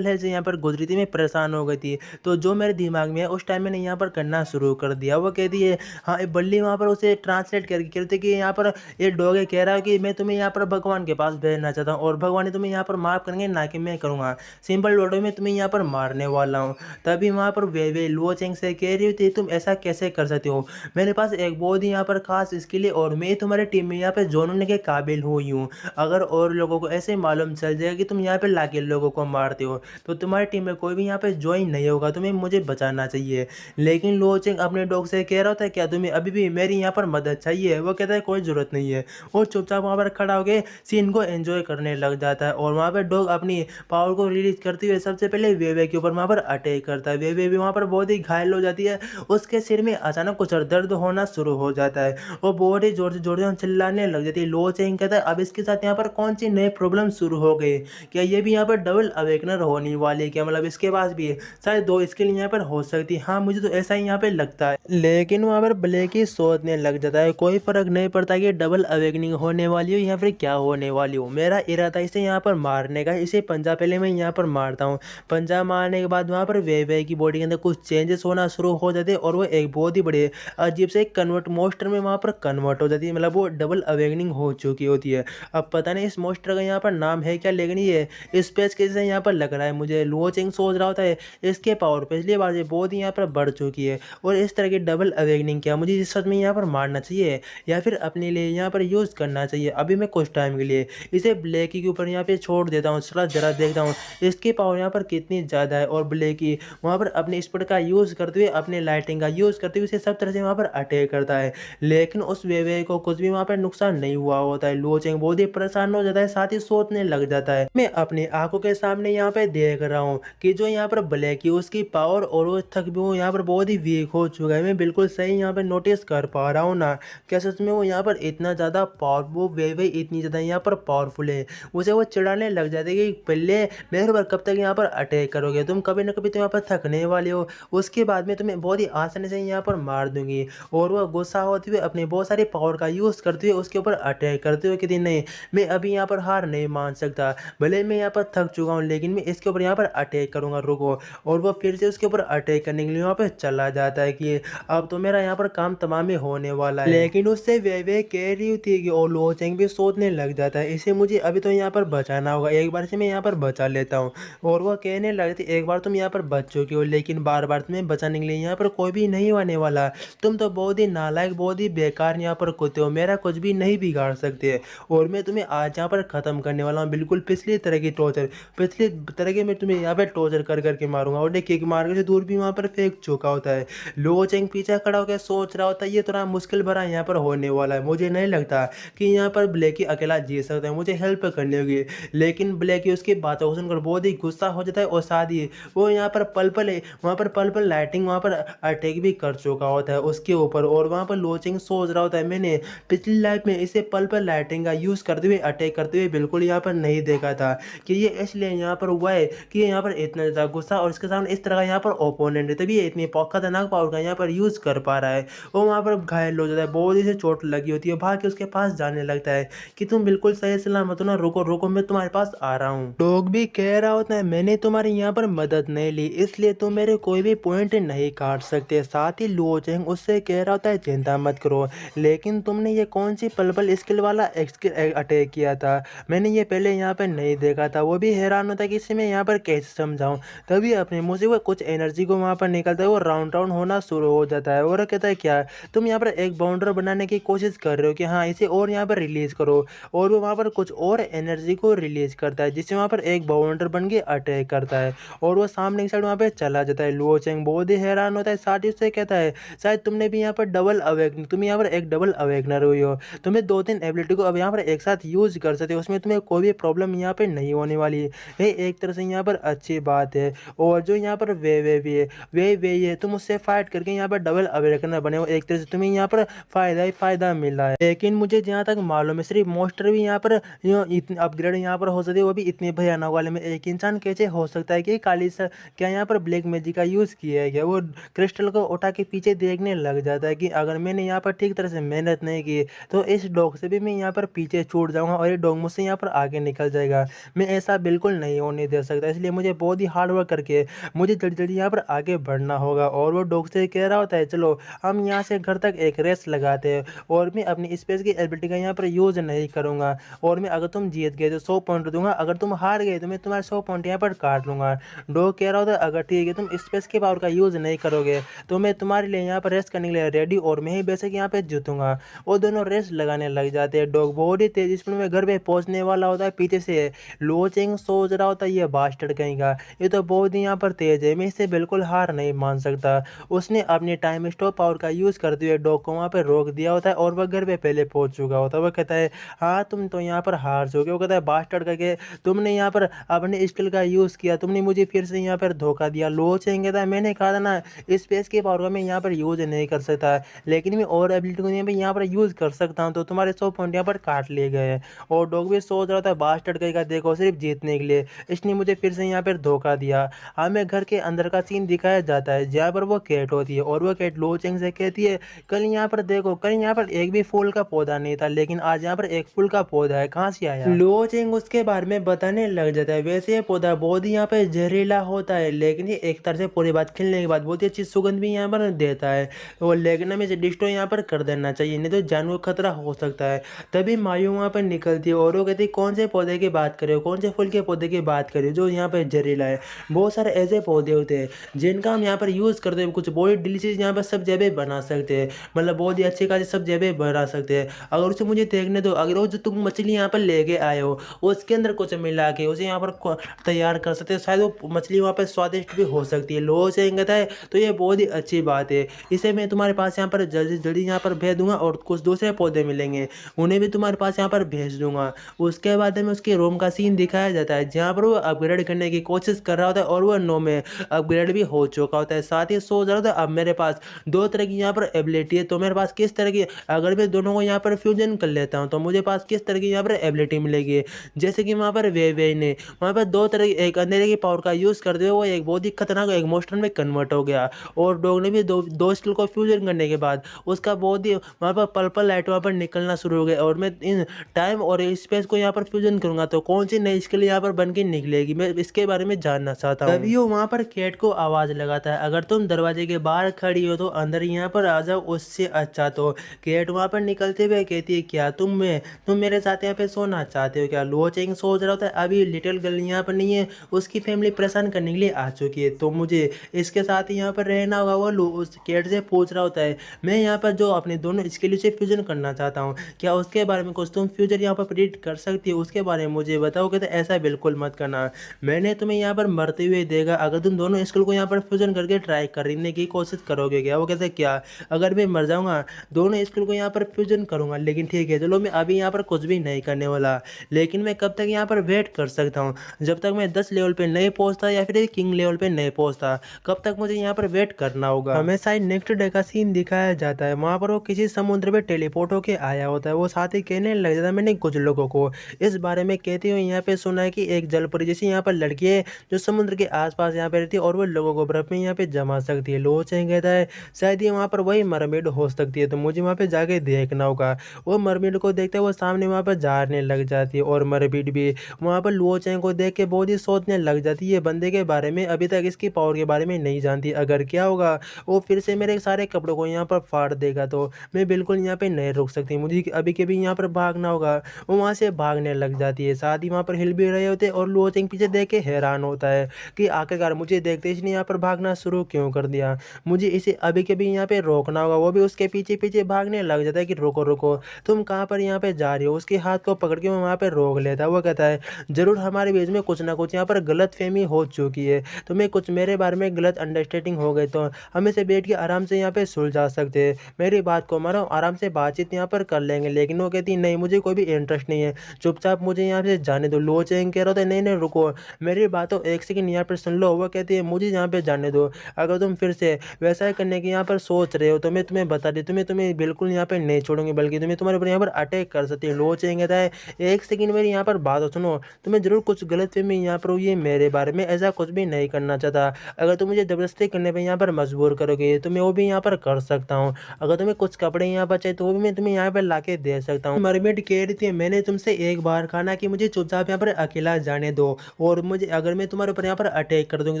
हेल्थ से यहाँ पर गुजरी थी, मैं परेशान हो गई थी, तो जो मेरे दिमाग में है उस टाइम मैंने यहाँ पर करना शुरू कर दिया। वो कहती है हाँ ये बल्ली वहाँ पर उसे ट्रांसलेट करके कहते कि यहाँ पर ये डॉग कह रहा है कि मैं तुम्हें यहाँ पर भगवान के पास भेजना चाहता हूँ और भगवान ने तुम्हें यहाँ पर माफ़ करेंगे ना कि मैं करूँगा, सिंपल वर्डों में तुम्हें यहाँ पर मारने वाला हूँ। तभी वहाँ पर वे लो चेंग से कह रही थी तुम ऐसा कैसे कर सकते हो, मेरे पास एक बहुत ही यहाँ पर खास स्किल है और मैं तुम्हारी टीम में यहाँ पे ज्वाइन होने के काबिल हुई हूँ। अगर और लोगों को ऐसे मालूम चल जाएगा कि तुम यहाँ पे लाके लोगों को मारते हो तो तुम्हारी टीम में कोई भी यहाँ पे ज्वाइन नहीं होगा, तुम्हें मुझे बचाना चाहिए। लेकिन लो चेंग अपने डॉग से कह रहा होता है क्या तुम्हें अभी भी मेरी यहाँ पर मदद चाहिए, वो कहता है कोई ज़रूरत नहीं है, और चुपचाप वहाँ पर खड़ा होकर सीन को एंजॉय करने लग जाता है। और वहाँ पर डॉग अपनी पावर को रिलीज करते हुए सबसे पहले वे के ऊपर वहाँ पर अटैक करता है। वे भी वहाँ पर बहुत ही घायल हो जाती है, उसके सिर में अचानक कुछ दर्द होना शुरू हो जाता है, वो बहुत ही जोर से चिल्लाने लग जाती है। लो चेंग कहता है अब इसके साथ यहाँ पर कौन सी नई प्रॉब्लम शुरू हो गई, क्या ये भी यहाँ पर डबल अवेकनर होने वाली है क्या, मतलब इसके पास भी है, शायद 2 स्किल यहाँ पर हो सकती है। हाँ, मुझे तो ऐसा ही यहाँ पे लगता है। लेकिन वहाँ पर ब्लैक ही सोचने लग जाता है, कोई फ़र्क नहीं पड़ता कि डबल अवेकनिंग होने वाली हो या फिर क्या होने वाली हो। मेरा इरादा इसे यहाँ पर मारने का, इसे पंजा पहले मैं यहाँ पर मारता हूँ। पंजा मारने के बाद वहाँ पर वे की बॉडी के अंदर कुछ चेंजेस होना शुरू हो जाते हैं और वो एक बहुत ही बड़े अजीब से कन्वर्ट मोस्टर में वहाँ पर कन्वर्ट हो जाती है, मतलब वो डबल अवेकनिंग हो चुकी होती है। अब पता नहीं इस मोस्टर का यहाँ पर नाम है क्या, लेकिन ये स्पेस के जैसे यहाँ पर लग रहा है मुझे। लुओ चेंग सोच रहा होता है इसके पावर पिछली बार से बहुत ही यहाँ पर बढ़ चुकी है, और इस तरह की डबल अवेकनिंग क्या मुझे इस सच में यहाँ पर मारना चाहिए या फिर अपने लिए यहाँ पर यूज़ करना चाहिए। अभी मैं कुछ टाइम के लिए इसे ब्लैकी के ऊपर यहाँ पे छोड़ देता हूँ, चला जरा देखता हूँ इसकी पावर यहाँ पर कितनी ज़्यादा है। और ब्लैकी वहाँ पर अपने स्पीड का यूज़ करते हुए, अपने लाइटिंग का यूज़ करते हुए इसे सब तरह से वहाँ पर अटैक करता है, लेकिन उस वेवे को कुछ भी वहाँ पर नुकसान नहीं हुआ होता है। लुओ चेंग बहुत ही परेशान हो जाता है, साथ ही सोचने लग जाता है। मैं अपनी आंखों के सामने यहाँ पे देख रहा हूँ कि जो यहाँ पर ब्लैकी उसकी पावर और वो थक भी वो यहाँ पर बहुत ही वीक हो चुका है। मैं बिल्कुल सही यहाँ पे नोटिस कर पा रहा हूँ ना, क्या सच में वो यहाँ पर इतना ज़्यादा वो वेवे इतनी ज़्यादा यहाँ पर पावरफुल है। उसे वो चिढ़ाने लग जाते हैं कि पहले मेरे पर कब तक यहाँ पर अटैक करोगे, तुम कभी ना कभी तो यहाँ पर थकने वाले हो, उसके बाद में तुम्हें बहुत ही आसानी से यहाँ पर मार दूंगी। और वह गुस्सा होते हुए अपने बहुत सारी पावर का यूज़ करते हुए उसके ऊपर अटैक करते हुए कि नहीं, मैं अभी यहाँ पर हार नहीं मान सकता, भले मैं यहाँ पर थक चुका हूँ लेकिन मैं इसके ऊपर यहाँ पर अटैक करूँगा, रुको। और वो फिर से उसके ऊपर अटैक करने के लिए वहाँ पर चला जाता है कि अब तो मेरा यहाँ पर काम तमाम ही होने वाला है। लेकिन उससे वे कह रही थी कि और लुओ चेंग भी सोचने लग जाता है इसे मुझे अभी तो यहाँ पर बचाना होगा, एक बार से मैं यहाँ पर बचा लेता हूँ। और वह कहने लगती एक बार तुम यहाँ पर बच चुके हो, लेकिन बार बार तुम्हें बचाने के लिए यहाँ पर कोई भी नहीं आने वाला, तुम तो बहुत ही नालायक बहुत ही बेकार यहाँ पर कुत्ते हो, मेरा कुछ भी नहीं बिगाड़ सकते, और मैं तुम्हें आज यहाँ पर ख़त्म करने वाला हूँ। बिल्कुल पिछली तरह की टॉर्चर, पिछली तरह के मैं तुम्हें यहाँ पे टॉर्चर कर करके मारूंगा। और किक मार के से दूर भी वहाँ पर फेंक चुका होता है। लुओ चेंग पीछे खड़ा होकर सोच रहा होता है ये थोड़ा मुश्किल भरा यहाँ पर होने वाला है, मुझे नहीं लगता कि यहाँ पर ब्लैकी अकेला जीत सकता है, मुझे हेल्प करनी होगी। लेकिन ब्लैकी उसकी बातों को सुनकर बहुत ही गुस्सा हो जाता है, और साथ ही वो यहाँ पर वहाँ पर पल पल लाइटिंग वहाँ पर अटैक भी कर चुका होता है उसके ऊपर। और वहाँ पर लुओ चेंग सोच रहा होता है मैंने पिछली लाइफ में इसे पल पल लाइटिंग का यूज़ करते हुए अटैक करते हुए बिल्कुल यहाँ पर नहीं देखा था, कि ये इसलिए यहाँ पर हुआ है कि ये यहाँ पर इतना ज़्यादा गुस्सा और इसके सामने इस तरह का यहाँ पर ओपोनेंट है, तभी ये इतनी खतरनाक पावर का यहाँ पर यूज़ कर पा रहा है। वो वहाँ पर घायल हो जाता है, बहुत ही से चोट लगी होती है, भाग के उसके पास जाने लगता है कि तुम बिल्कुल सही सलामत हो ना, रुको रुको मैं तुम्हारे पास आ रहा हूँ। डॉग भी कह रहा होता है मैंने तुम्हारी यहाँ पर मदद नहीं ली इसलिए तुम मेरे कोई भी पॉइंट नहीं काट सकते। साथ ही लुओ चेंग उससे कह रहा होता है चिंता मत करो, लेकिन तुमने ये कौन सी पल पल स्किल वाला अटैक किया था, मैंने ये पहले यहाँ पर नहीं देखा था। वो भी हैरान होता है कि इसे मैं यहाँ पर कैसे समझाऊँ, तभी अपने मुँह से वो कुछ एनर्जी को वहाँ पर निकलता है, वो राउंड राउंड होना शुरू हो जाता है। और कहता है क्या तुम यहाँ पर एक बाउंडर बनाने की कोशिश कर रहे हो कि हाँ इसे और यहाँ पर रिलीज करो, और वो वहाँ पर कुछ और एनर्जी को रिलीज करता है जिससे वहाँ पर एक बाउंडर बन के अटैक करता है, और वो सामने की साइड वहाँ पे चला जाता है। लुओ चेंग बहुत ही हैरान होता है, साथ ही उससे कहता है शायद तुमने भी यहाँ पर डबल अवेकनिंग, तुम यहाँ पर एक डबल अवेकनर हुई हो, तुम्हें 2-3 एबिलिटी को अब यहाँ पर एक साथ यूज कर सकते हो, उसमें तुम्हें कोई भी प्रॉब्लम यहाँ पे नहीं होने वाली है, ये एक तरह से यहाँ पर अच्छी बात है। और जो यहाँ पर वे भी है वे ये तुम उससे फाइट करके यहाँ पर डबल अवेकनर बने हो, एक तरह से तुम्हें यहाँ पर फायदा ही फायदा मिल रहा है। लेकिन मुझे जहाँ तक मालूम है सिर्फ मोस्टर भी यहाँ पर इतने अपग्रेड यहाँ पर हो सकते हैं, वो भी इतने भयानक वाले में। एक इंसान कैसे हो सकता है कि क्या यहाँ पर ब्लैक मैजिक का यूज़ किया है क्या, वो क्रिस्टल को उठा के पीछे देखने लग जाता है कि अगर मैंने यहाँ पर ठीक तरह से मेहनत नहीं की तो इस डॉग से भी मैं यहाँ पर पीछे छूट जाऊँगा और ये डॉग मुझसे यहाँ पर आगे निकल जाएगा, मैं ऐसा बिल्कुल नहीं होने दे सकता, इसलिए मुझे बहुत ही हार्ड वर्क करके मुझे जल्दी जल्दी यहाँ पर आगे बढ़ना होगा। और वो डॉग से कह रहा होता है चलो हम यहाँ से घर तक एक रेस लगाते हैं, और मैं अपनी स्पेस की एबिलिटी का यहाँ पर यूज़ नहीं करूँगा, और मैं अगर तुम जीत गए तो 100 पॉइंट दूंगा, अगर तुम हार गए तो मैं तुम्हारे 100 पॉइंट यहाँ पर काट लूँगा। डॉग कह रहा होता है अगर ठीक है तुम स्पेस के पावर का यूज़ नहीं करोगे तो मैं तुम्हारे लिए यहाँ पर रेस करने के लिए रेडी, और मैं ही बेशक यहाँ पे जीतूंगा। वो दोनों रेस लगाने लग जाते हैं। डॉग बहुत ही तेज स्पीड में घर पे पहुँचने वाला होता है, पीछे से लुओ चेंग सोच रहा होता है ये बास्टर्ड कहीं का, ये तो बहुत ही यहाँ पर तेज है, मैं इससे बिल्कुल हार नहीं मान सकता। उसने अपने टाइम स्टॉप पावर का यूज़ करते हुए डॉग को वहाँ पर रोक दिया होता है, और वह घर पे पहले पहुँच चुका होता है। वह कहता है हाँ तुम तो यहाँ पर हार चुके हो, कहता है बास्टर्ड करके तुमने यहाँ पर अपने स्किल का यूज़ किया, तुमने मुझे फिर से यहाँ पर धोखा दिया। लुओ चेंग कहता है मैंने कहा था ना स्पेस के पावर का मैं यहाँ पर यूज़ नहीं कर सकता, लेकिन मैं और एबिलिटी को यहाँ पर यूज़ कर सकता हूँ, तो तुम्हारे 100 पॉइंट यहाँ पर काट लिए गए। और डॉग भी सोच रहा था बास्टर्ड कहेगा देखो सिर्फ जीतने के लिए इसने मुझे फिर से यहाँ पर धोखा दिया। हमें घर के अंदर का सीन दिखाया जाता है जहाँ पर वो कैट होती है और वो कैट लो चेंग से कहती है, कल यहाँ पर देखो, कल यहाँ पर एक भी फूल का पौधा नहीं था, लेकिन आज यहाँ पर एक फूल का पौधा है, कहाँ से आया? लो चेंग उसके बारे में बताने लग जाता है, वैसे ये पौधा बहुत ही यहाँ पे जहरीला होता है, लेकिन ये एक तरह से पूरी बात खिलने के बाद बहुत ही अच्छी सुगंध भी यहाँ पर देता है, और लेकिन हमें इसे डिस्ट्रॉय यहाँ पर कर देना चाहिए, नहीं तो जानवर को खतरा हो सकता है। तभी मायू वहाँ पर निकलती है और वो कहती है, कौन से पौधे की बात कर रहे हो, कौन से फूल के पौधे की बात कर रहे हो जो यहाँ पर जहरीला है? बहुत सारे ऐसे पौधे होते हैं जिनका हम यहाँ पर यूज़ करते हैं, कुछ बहुत डिलीशियस यहाँ पर सब्जियाँ भी बना सकते हैं, मतलब बहुत ही अच्छी खासी सब्जियाँ भी बना सकते हैं। अगर उसे मुझे देखने दो, अगर वो जो तुम मछली यहाँ पर लेके आए हो उसके अंदर कुछ मिला के उसे यहाँ पर तैयार कर सकते हैं, शायद वो मछली वहाँ पर स्वादिष्ट भी हो सकती है। लो से कहता है, तो ये बहुत ही अच्छी बात है, इसे मैं तुम्हारे पास यहाँ पर जल्दी जल्दी यहाँ पर भेज दूंगा, और कुछ दूसरे पौधे मिलेंगे उन्हें भी तुम्हारे पास यहाँ पर भेज दूंगा। उसके बाद में उसके रूम का सीन दिखाया जाता है जहाँ पर वो अपग्रेड करने की कोशिश कर रहा होता है और वो 9 में अपग्रेड भी हो चुका होता है। साथ ही सोच रहा होता है, अब मेरे पास दो तरह की यहाँ पर एबिलिटी है, तो मेरे पास किस तरह की, अगर मैं दोनों को यहाँ पर फ्यूजन कर लेता हूँ तो मुझे पास किस तरह की यहाँ पर एबिलिटी मिलेगी। जैसे कि वहाँ पर वे ने वहाँ पर दो तरह एक अंधेरे की पावर का यूज़ करते हुए वो एक बहुत ही खतरनाक एक मोस्टर में कन्वर्ट हो गया, और डॉग ने भी दो स्किल को फ्यूजन करने के बाद उसका बहुत ही वहाँ पर पर्पल लाइट वहाँ पर निकलना शुरू हो गया। और मैं इन टाइम और स्पेस को यहाँ पर फ्यूजन करूंगा तो कौन सी नई स्किल यहाँ पर बन के निकलेगी, मैं इसके बारे में जानना चाहता हूँ। तभी वो वहाँ पर कैट को आवाज़ लगाता है, अगर तुम दरवाजे के बाहर खड़ी हो तो अंदर यहाँ पर आ जाओ, उससे अच्छा। तो कैट वहाँ पर निकलते हुए कहती है, क्या तुम मेरे साथ यहाँ पे सोना चाहते हो क्या? लो चेंग सोच रहा होता है, अभी लिटिल गर्ल यहाँ पर नहीं है, उसकी फैमिली परेशान करने के लिए आ चुकी है, तो मुझे इसके साथ ही यहाँ पर रहना होगा। वो लो उस कैट से पूछ रहा होता है, मैं यहाँ पर जो अपने दोनों स्किल से फ्यूजन करना चाहता हूँ, क्या उसके बारे में कुछ तुम फ्यूचर यहाँ पर प्रिडिक्ट कर सकती हो, उसके बारे में मुझे बताओ। कहते ऐसा बिल्कुल मत करना, मैंने तुम्हें यहाँ पर मरते हुए देखा, अगर तुम दोनों स्किल को यहाँ पर फ्यूजन करके ट्राई करने की कोशिश करोगे क्या? वो कहते क्या, अगर मैं मर जाऊँगा दोनों स्किल को यहाँ पर फ्यूजन करूँगा, लेकिन ठीक है चलो मैं अभी यहाँ पर कुछ भी नहीं करने वाला, लेकिन मैं कब तक यहाँ पर वेट कर सकता हूँ? जब तक मैं 10 लेवल पे नहीं पहुँचता या फिर किंग लेवल पे नहीं पहुँचता, कब तक मुझे यहाँ पर वेट करना होगा? हमें शायद नेक्स्ट डे का सीन दिखाया जाता है, वहाँ पर वो किसी समुद्र पे टेलीपोर्ट होके आया होता है, वो साथ ही कहने लग जाता है, मैंने कुछ लोगों को इस बारे में कहते हुए यहाँ पे सुना है कि एक जलपरी जैसी यहाँ पर लड़की है जो समुद्र के आसपास यहाँ पे रहती है और वो लोगों को बर्फ में यहाँ पे जमा सकती है। लो चेंग कहता है, शायद ये वहाँ पर वही मरमेड हो सकती है, तो मुझे वहाँ पे जाके देखना होगा। वो मरमेड को देखते वो सामने वहाँ पर जाने लग जाती है, और मरमेड भी वहाँ पर लुओ चेंग को देख के बहुत ही सोचने लग जाती है, बंदे के बारे में अभी तक इसकी पावर के बारे में नहीं जानती, अगर क्या होगा वो फिर से मेरे सारे कपड़ों को यहाँ पर फाड़ देगा, तो मैं बिल्कुल यहाँ पे नहीं रुक सकती, मुझे अभी के भी यहाँ पर भागना होगा। वो वहाँ से भागने लग जाती है, साथ ही वहाँ पर हिल भी रहे होते और लुओ चेंग पीछे देख के हैरान होता है कि आखिरकार मुझे देखते इसने यहाँ पर भागना शुरू क्यों कर दिया, मुझे इसे अभी के भी यहाँ पे रोकना होगा। वो भी उसके पीछे पीछे भागने लग जाता है कि रुको रुको, तुम कहाँ पर यहाँ पे जा रही हो? उसके हाथ को पकड़ के वो वहाँ पे रोक लेता है। वो कहता है, जरूर हमारे बीच में कुछ ना कुछ यहाँ पर गलत फहमी हो चुकी है, तुम्हें कुछ मेरे बारे में गलत अंडरस्टैंडिंग हो गई, तो हम इसे बैठ के आराम से यहाँ पे सुलझा सकते हैं, मेरी बात को मानो, आराम से बातचीत यहाँ पर कर लेंगे। लेकिन वो कहती नहीं, मुझे कोई भी इंटरेस्ट नहीं है, चुपचाप मुझे यहाँ से जाने दो। लो चेंग कह रहा था, नहीं नहीं रुको, मेरी बातों एक सेकंड यहाँ पर सुन लो। वो कहती है, मुझे यहाँ पे जाने दो, अगर तुम फिर से वैसा ही करने की यहाँ पर सोच रहे हो तो मैं तुम्हें बता दी, तुम्हें बिल्कुल यहाँ पे नहीं छोड़ूंगी, बल्कि तुम्हें तुम्हारे ऊपर यहाँ पर अटैक कर सकती है। लो चेंग कहता है, एक सेकंड मेरी यहाँ पर बात सुनो, तुम्हें जरूर कुछ गलत फहमी यहाँ पर हुई है मेरे बारे में, ऐसा कुछ भी नहीं करना चाहता, अगर तुम मुझे जबरदस्ती करने पर यहाँ पर मजबूर करोगे तो मैं वो भी यहाँ पर कर सकता हूँ, अगर तुम्हें कुछ कपड़े यहाँ पर चाहिए तो वो भी मैं तुम्हें यहाँ पर ला के दे सकता हूँ। मरमेड कह रही थी, मैंने तुमसे एक बार कहा ना कि मुझे चुपचाप यहाँ पर अकेला जाने दो, और मुझे अगर मैं तुम्हारे ऊपर यहाँ पर अटैक कर दूंगी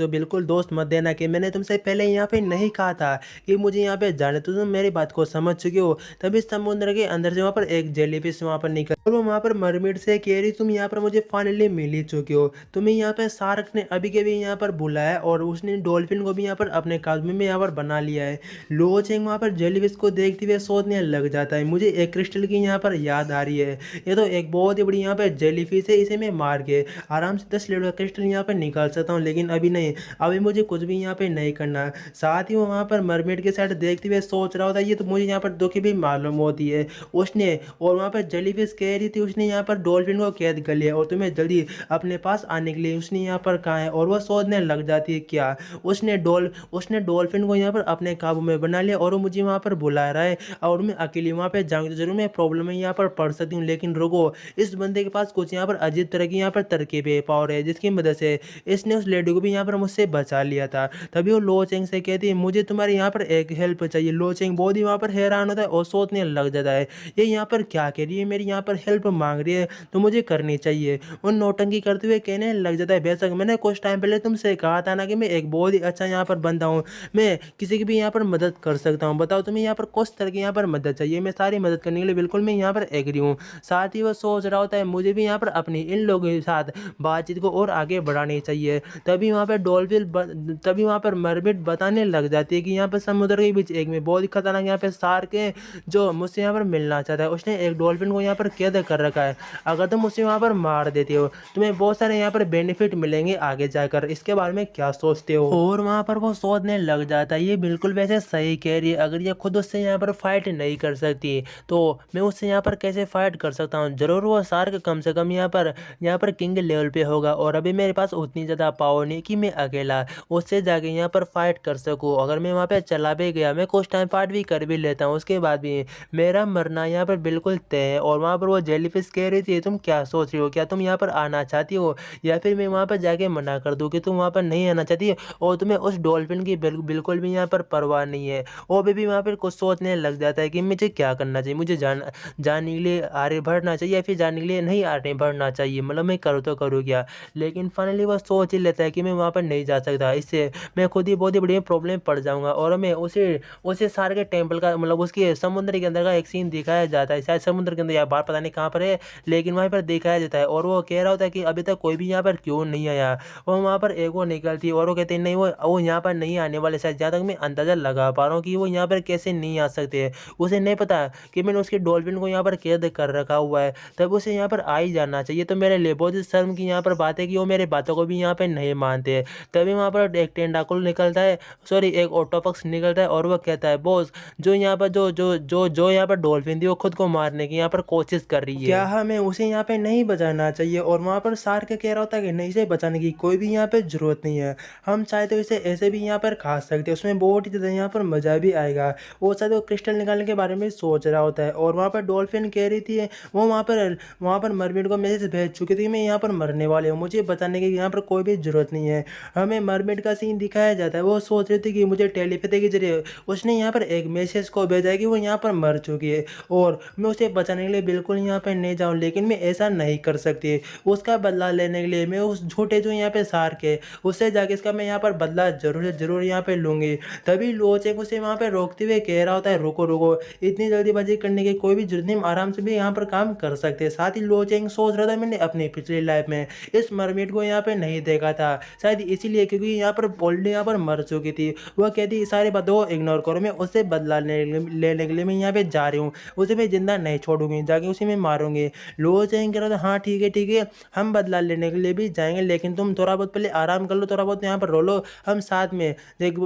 तो बिल्कुल दोस्त मत देना कि मैंने तुमसे पहले यहाँ पे नहीं कहा था कि मुझे यहाँ पे जाने, तो तुम मेरी बात को समझ चुके हो। तभी समुद्र के अंदर से वहाँ पर एक जेलीफिश वहाँ पर निकल, और वो वहाँ पर मरमेड से कह रही, तुम यहाँ पर मुझे फाइनली मिल ही चुके हो, तुम्हें यहाँ पे शार्क ने अभी के भी यहाँ पर बुलाया और उसने डॉल्फिन को भी यहाँ पर अपने काबू में यहाँ पर बना लिया है। लो चेंग वहाँ पर जेलीफिश को देखते हुए सोचने लग जाता है, मुझे एक क्रिस्टल की यहाँ पर याद आ रही है, ये तो एक बहुत ही बड़ी यहाँ पे जेलीफिश है, इसे मैं मार के आराम से 10 लीटर का क्रिस्टल यहाँ पर निकाल सकता हूँ, लेकिन अभी नहीं, अभी मुझे कुछ भी यहाँ पे नहीं करना। साथ ही वो वहाँ पर मरमेड के साइड देखते हुए सोच रहा होता है, ये तो मुझे यहाँ पर दुखी भी मालूम होती है उसने, और वहाँ पर जेलीफिश कह रही थी उसने यहाँ पर डॉल्फिन को कैद कर लिया और तुम्हें जल्दी अपने पास आने के लिए उसने यहाँ पर कहा है, और वह सोचने लग जाती है क्या उसने डॉल्फिन को यहाँ पर अपने काबू में बना लिया और वो मुझे वहाँ पर बुला रहा है, और मैं अकेली वहाँ पे जाऊँगी तो जरूर मैं प्रॉब्लम में यहाँ पर पड़ सकती हूँ, लेकिन रुको, इस बंदे के पास कुछ यहाँ पर अजीब तरह की यहाँ पर तरकीबें पावर है जिसकी मदद से थे, इसने उस लेडी को भी यहाँ पर मुझसे बचा लिया था। तभी वो लो चेंग से कहती है मुझे तुम्हारे यहाँ पर एक हेल्प चाहिए। लो चेंग बहुत ही वहाँ पर हैरान होता है और सोचने लग जाता है ये यहाँ पर क्या कह रही है, मेरी यहाँ पर हेल्प मांग रही है तो मुझे करनी चाहिए। वो नौटंकी करते हुए कहने लग जाता है बेशक मैंने कुछ टाइम पहले तुमसे कहा था ना कि मैं एक बहुत ही अच्छा यहाँ पर बंदा हूँ, मैं किसी की भी यहाँ पर मदद कर सकता हूँ, बताओ तुम्हें यहाँ पर किस तरह की यहाँ पर मदद चाहिए, मैं सारी मदद करने के लिए बिल्कुल मैं यहाँ पर एग्री हूँ। साथ ही वो सोच रहा होता है मुझे भी यहाँ पर अपनी इन लोगों के साथ बातचीत को और आगे बढ़ानी चाहिए। तभी वहाँ पर मरमिट बताने लग जाती है कि यहाँ पर समुद्र के बीच एक में बहुत ही खतरनाक यहाँ पे शार्क है जो मुझसे यहाँ पर मिलना चाहता है। उसने एक डॉल्फिन को यहाँ पर कैद कर रखा है, अगर तुम उसे वहाँ पर मार देते हो तुम्हें बहुत सारे यहाँ पर बेनिफिट मिलेंगे आगे जाकर, इसके बारे में क्या सोचते हो। और वहाँ पर वो सोचने लग जाता है ये बिल्कुल वैसे सही कह रही है, अगर ये खुद उससे यहाँ पर फाइट नहीं कर सकती तो मैं उससे यहाँ पर कैसे फाइट कर सकता हूँ। जरूर वो शार्क कम से कम यहाँ पर किंग लेवल पे होगा और अभी मेरे पास उतनी ज़्यादा पावर नहीं कि मैं अकेला उससे जाके यहाँ पर फाइट कर सकूँ। अगर मैं वहाँ पे चला भी गया मैं कुछ टाइम पार्ट भी कर भी लेता हूँ, उसके बाद भी मेरा मरना यहाँ पर बिल्कुल तय है। और वहाँ पर वो जेलीफिश कह रही थी तुम क्या सोच रही हो, क्या तुम यहाँ पर आना चाहती हो या फिर मैं वहाँ पर जाके मना कर दूँ कि तुम वहाँ पर नहीं आना चाहती और तुम्हें उस डॉल्फिन की बिल्कुल भी यहाँ पर परवाह नहीं है। वो भी वहाँ पर कुछ सोचने लग जाता है कि मुझे क्या करना चाहिए, मुझे जाने के लिए आगे बढ़ना चाहिए या फिर जाने के लिए नहीं आगे बढ़ना चाहिए, मतलब मैं करूँ तो करूँ क्या। लेकिन फाइनली वो सोच ही लेता है कि मैं वहाँ पर नहीं जा सकता, इससे मैं खुद ही बहुत ही बड़ी प्रॉब्लम पड़ जाऊँगा। और मैं उसे उसे सारे के टेम्पल का मतलब उसके समुद्र के अंदर का एक सीन दिखाया जाता है, शायद समुद्र के अंदर या बाहर पता नहीं कहाँ पर है, लेकिन वहाँ पर दिखाया जाता है। और वो कह रहा होता है कि अभी तक कोई भी यहाँ पर क्यों नहीं आया। वो वहाँ पर एक वो निकलती है और वो कहते हैं नहीं वो यहाँ पर नहीं आने वाले, शायद जहाँ तक मैं अंदाज़ा लगा पा रहा हूँ कि वो यहाँ पर कैसे नहीं आ सकते। उसे नहीं पता कि मैंने उसके डॉल्फिन को यहाँ पर कैद कर रखा हुआ है, तब उसे यहाँ पर आ ही जाना चाहिए। तो मेरे लिए बहुत ही शर्म की यहाँ पर बात है कि वो मेरे बातों को भी यहाँ पर नहीं मानते। तभी वहाँ पर एक टेंडाकुल निकलता है, सॉरी एक ऑक्टोपस निकलता है और वो कहता है बॉस जो यहाँ पर जो यहाँ पर डॉल्फिन थी वो खुद को मारने की यहाँ पर कोशिश कर रही है, क्या हमें उसे यहाँ पे नहीं बचाना चाहिए। और वहाँ पर शार्क कह रहा होता है कि नहीं, इसे बचाने की कोई भी यहाँ पे जरूरत नहीं है, हम चाहे तो इसे ऐसे भी यहाँ पर खा सकते हैं, उसमें बहुत ही ज़्यादा यहाँ पर मज़ा भी आएगा। वो शायद वो क्रिस्टल निकालने के बारे में सोच रहा होता है। और वहाँ पर डॉल्फिन कह रही थी वो वहाँ पर मरमेड को मैसेज भेज चुकी थी मैं यहाँ पर मरने वाले हूँ, मुझे बचाने की यहाँ पर कोई भी ज़रूरत नहीं है। हमें मरमेड का सीन दिखाया जाता है, वो सोच रही थी कि मुझे टेलीपैथी के जरिए उसने यहाँ पर एक मैसेज को भेजा है कि वो यहाँ पर मर चुकी है और मैं उसे बचाने के लिए बिल्कुल यहाँ पर नहीं जाऊँ, लेकिन मैं ऐसा नहीं कर सकती। उसका बदला लेने के लिए मैं उस झूठे जो यहाँ पे शार्क है उससे जाके इसका मैं यहाँ पर बदला जरूर से जरूर यहाँ पे लूँगी। तभी लोचेंग उसे वहाँ पे रोकते हुए कह रहा होता है रुको रुको, इतनी जल्दीबाजी करने की कोई भी जरूरत नहीं, आराम से भी यहाँ पर काम कर सकते हैं। साथ ही लोचेंग सोच रहा था मैंने अपनी पिछली लाइफ में इस मरमेड को यहाँ पे नहीं देखा था, शायद इसीलिए क्योंकि यहाँ पर ऑलरेडी यहाँ पर मर चुकी थी। वह कहती सारी बातों को इग्नोर करो, मैं उससे बदला लेने के लिए मैं यहाँ पे जा रही हूँ, उसे मैं जिंदा नहीं छोड़ूंगी, जाके उसे मैं मारूंगी। लोचेंग कह रहा था हाँ ठीक है हम बदला लेने के लिए भी जाएंगे, लेकिन तुम थोड़ा बहुत पहले आराम कर लो, थोड़ा बहुत यहाँ पर रो लो, हम साथ में एक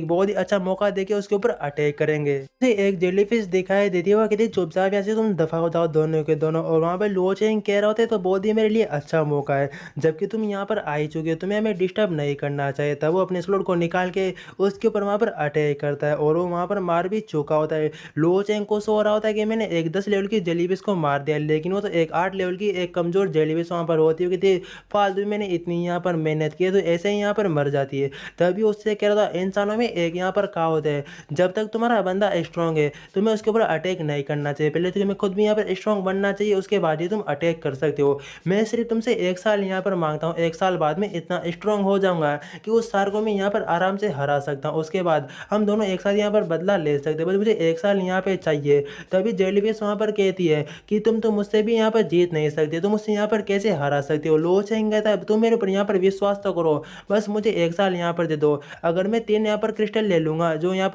बहुत ही अच्छा मौका देके उसके ऊपर अटैक करेंगे। एक जेलीफिश दिखाई देती है, वो कहती है चुपचाप यहाँ से तुम दफा हो जाओ दोनों के दोनों। और वहाँ पर लोचेंग कह रहा होता है तो बहुत ही मेरे लिए अच्छा मौका है, जबकि तुम यहाँ पर आई चुके हो तुम्हें हमें डिस्टर्ब नहीं करना चाहिए था। वो अपने स्लोट को निकाल के उसके ऊपर वहाँ पर अटैक करता है और वो वहाँ पर मार भी चुका होता है। लोचेंग को सो रहा होता है कि मैंने एक 10 लेवल की जेलीफिश को मार दिया, लेकिन वो तो एक 8 लेवल की एक कमजोर जेलीफिश वहाँ पर होती है कि फालतू मैंने इतनी यहाँ पर मेहनत की है तो ऐसे ही यहाँ पर मर जाती है। तभी उससे कह रहा था इंसानों में एक यहाँ पर कहावत है, जब तक तुम्हारा बंदा स्ट्रांग है तुम्हें उसके ऊपर अटैक नहीं करना चाहिए, पहले तो तुम्हें खुद भी यहाँ पर स्ट्रांग बनना चाहिए, उसके बाद ही तुम अटैक कर सकते हो। मैं सिर्फ तुमसे 1 साल यहाँ पर मांगता हूँ, 1 साल बाद में इतना स्ट्रांग हो जाऊंगा कि उस सार को मैं यहाँ पर आराम से हरा सकता हूँ, उसके बाद हम दोनों एक साथ यहाँ पर बदला ले सकते हैं, बस मुझे 1 साल यहाँ पे चाहिए। तभी जेलीफिश वहाँ पर कहती है कि तुम तो मुझसे भी यहाँ पर जीत नहीं सकते, तुम मुझसे यहाँ पर कैसे हरा सकते हो। लोचेंग कहता है तुम मेरे ऊपर यहाँ पर विश्वास तो करो, बस मुझे 1 साल यहाँ पर दे दो, अगर मैं 3 यहाँ पर क्रिस्टल ले लूँगा जो यहाँ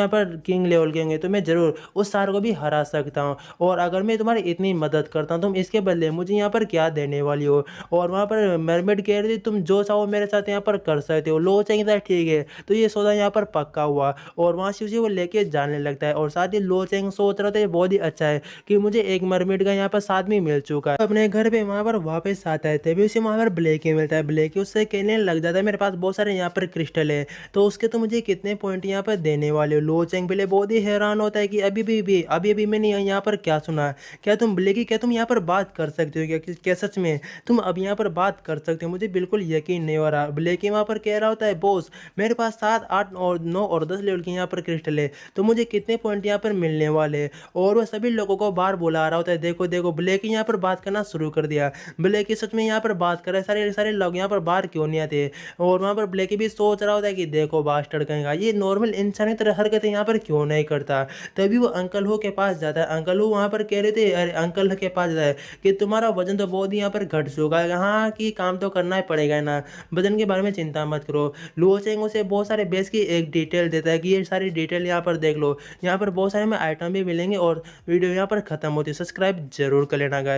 पर किंग लेवल के होंगे तो मैं जरूर उस सार को भी हरा सकता हूँ। और अगर मैं तुम्हारी इतनी मदद करता हूँ तुम इसके बदले मुझे यहाँ पर क्या देने वाली हो। और वहाँ पर मरमेड कह रही थी तुम जो चाहो मेरे साथ यहाँ पर कर सकते हो। लोचेंग कहता है ठीक है, तो ये सौदा यहाँ पर पक्का हुआ और वहाँ से उसे वो लेके जाने लगता है। और साथ ही लोचेंग सोच रहा था ये बहुत ही अच्छा है कि मुझे एक मरमेड का यहाँ पर साथ भी मिल चुका है। अपने घर पे वहाँ पर वापस आता है तभी उसे वहाँ पर ब्लेकी मिलता है। ब्लेकी उससे कहने लग जाता है मेरे पास बहुत सारे यहाँ पर क्रिस्टल है तो उसके तो मुझे कितने पॉइंट यहाँ पर देने वाले हो। लोचेंग पहले बहुत ही हैरान होता है कि अभी मैंने यहाँ पर क्या सुना, क्या तुम ब्लेकी क्या तुम यहाँ पर बात कर सकते हो क्या सच में तुम अब यहाँ पर बात कर सकते लगती है, मुझे बिल्कुल यकीन नहीं हो रहा। ब्लेकी वहाँ पर कह रहा होता है बॉस मेरे पास 7, 8 और 9 और 10 लेवल के यहाँ पर क्रिस्टल है, तो मुझे कितने पॉइंट यहाँ पर मिलने वाले हैं। और वह सभी लोगों को बाहर बुला रहा होता है, देखो देखो ब्लेकी यहाँ पर बात करना शुरू कर दिया। ब्लेकी सच में यहाँ पर बात कर रहा है, सारे सारे लोग यहाँ पर बाहर क्यों नहीं आते। और वहाँ पर ब्लेकी भी सोच रहा होता है कि देखो बास्टर्ड कहेगा ये नॉर्मल इंसान की तरह हरकतें यहाँ पर क्यों नहीं करता। तभी वो अंकल हो के पास जाता है। अंकल हो वहाँ पर कह रहे थे, अरे अंकल के पास जाता है कि तुम्हारा वजन तो बहुत ही यहाँ पर घट चुका है, हाँ कि काम तो करना ही पड़ेगा ना, वजन के बारे में चिंता मत करो। लुओ चेंग उसे बहुत सारे बेस की एक डिटेल देता है कि ये सारी डिटेल यहाँ पर देख लो, यहाँ पर बहुत सारे में आइटम भी मिलेंगे। और वीडियो यहाँ पर खत्म होती है, सब्सक्राइब जरूर कर लेना गाइस।